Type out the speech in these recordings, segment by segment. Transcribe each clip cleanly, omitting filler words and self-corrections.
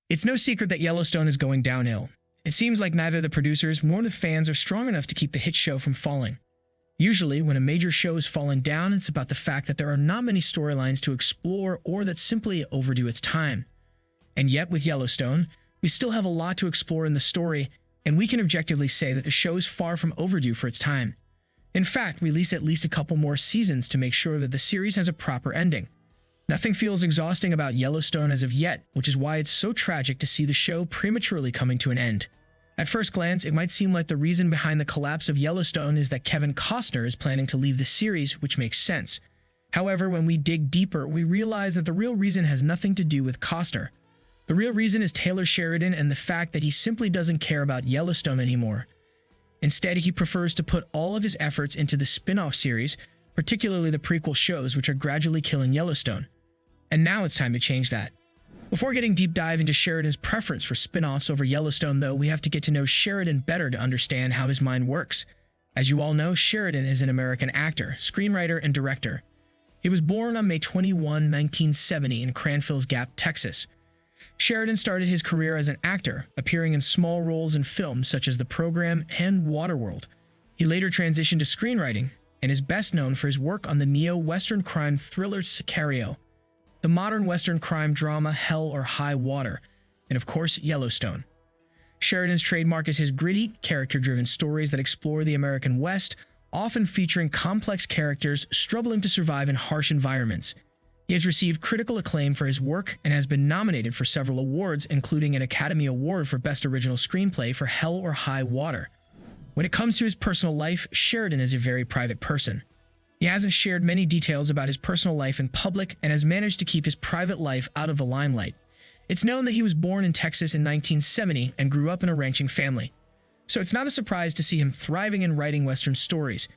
It's no secret that Yellowstone is going downhill. It seems like neither the producers nor the fans are strong enough to keep the hit show from falling. Usually, when a major show is falling down, it's about the fact that there are not many storylines to explore or that simply overdue its time. And yet, with Yellowstone, we still have a lot to explore in the story, and we can objectively say that the show is far from overdue for its time. In fact, release at least a couple more seasons to make sure that the series has a proper ending. Nothing feels exhausting about Yellowstone as of yet, which is why it's so tragic to see the show prematurely coming to an end. At first glance, it might seem like the reason behind the collapse of Yellowstone is that Kevin Costner is planning to leave the series, which makes sense. However, when we dig deeper, we realize that the real reason has nothing to do with Costner. The real reason is Taylor Sheridan and the fact that he simply doesn't care about Yellowstone anymore. Instead, he prefers to put all of his efforts into the spin-off series, particularly the prequel shows, which are gradually killing Yellowstone. And now it's time to change that. Before getting deep dive into Sheridan's preference for spin-offs over Yellowstone, though, we have to get to know Sheridan better to understand how his mind works. As you all know, Sheridan is an American actor, screenwriter, and director. He was born on May 21, 1970 in Cranfills Gap, Texas. Sheridan started his career as an actor, appearing in small roles in films such as The Program and Waterworld. He later transitioned to screenwriting, and is best known for his work on the neo-Western crime thriller Sicario, the modern Western crime drama Hell or High Water, and of course, Yellowstone. Sheridan's trademark is his gritty, character-driven stories that explore the American West, often featuring complex characters struggling to survive in harsh environments. He has received critical acclaim for his work and has been nominated for several awards, including an Academy Award for Best Original Screenplay for Hell or High Water. When it comes to his personal life, Sheridan is a very private person. He hasn't shared many details about his personal life in public and has managed to keep his private life out of the limelight. It's known that he was born in Texas in 1970 and grew up in a ranching family. So it's not a surprise to see him thriving in writing Western stories.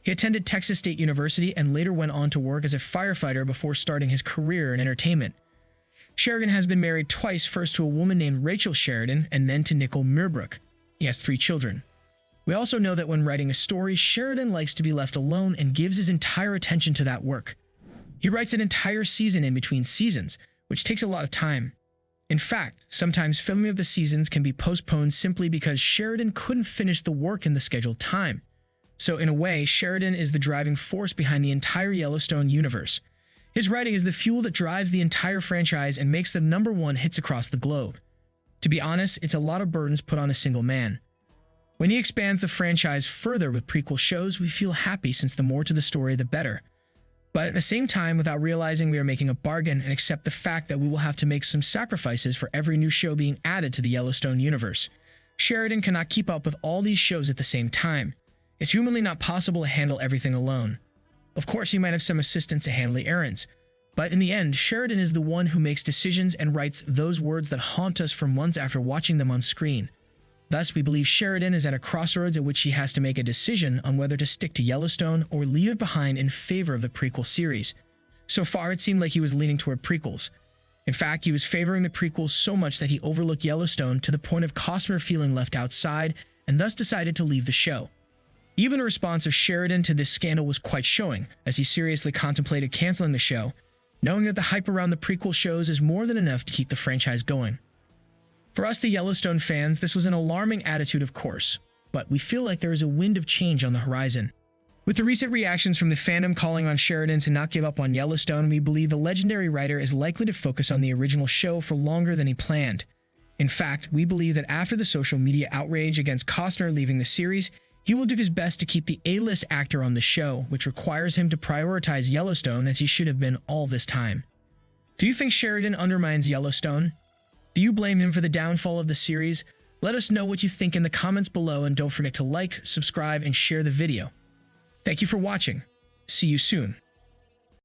He attended Texas State University and later went on to work as a firefighter before starting his career in entertainment. Sheridan has been married twice, first to a woman named Rachel Sheridan and then to Nicole Mirbrook. He has 3 children. We also know that when writing a story, Sheridan likes to be left alone and gives his entire attention to that work. He writes an entire season in between seasons, which takes a lot of time. In fact, sometimes filming of the seasons can be postponed simply because Sheridan couldn't finish the work in the scheduled time. So in a way, Sheridan is the driving force behind the entire Yellowstone universe. His writing is the fuel that drives the entire franchise and makes them #1 hits across the globe. To be honest, it's a lot of burdens put on a single man. When he expands the franchise further with prequel shows, we feel happy since the more to the story, the better. But at the same time, without realizing we are making a bargain and accept the fact that we will have to make some sacrifices for every new show being added to the Yellowstone universe. Sheridan cannot keep up with all these shows at the same time. It's humanly not possible to handle everything alone. Of course, he might have some assistants to handle the errands, but in the end, Sheridan is the one who makes decisions and writes those words that haunt us for months after watching them on screen. Thus, we believe Sheridan is at a crossroads at which he has to make a decision on whether to stick to Yellowstone or leave it behind in favor of the prequel series. So far, it seemed like he was leaning toward prequels. In fact, he was favoring the prequels so much that he overlooked Yellowstone to the point of Costner feeling left outside and thus decided to leave the show. Even the response of Sheridan to this scandal was quite showing, as he seriously contemplated canceling the show, knowing that the hype around the prequel shows is more than enough to keep the franchise going. For us, the Yellowstone fans, this was an alarming attitude, of course, but we feel like there is a wind of change on the horizon. With the recent reactions from the fandom calling on Sheridan to not give up on Yellowstone, we believe the legendary writer is likely to focus on the original show for longer than he planned. In fact, we believe that after the social media outrage against Costner leaving the series, he will do his best to keep the A-list actor on the show, which requires him to prioritize Yellowstone as he should have been all this time. Do you think Sheridan undermines Yellowstone? Do you blame him for the downfall of the series? Let us know what you think in the comments below, and don't forget to like, subscribe, and share the video. Thank you for watching. See you soon.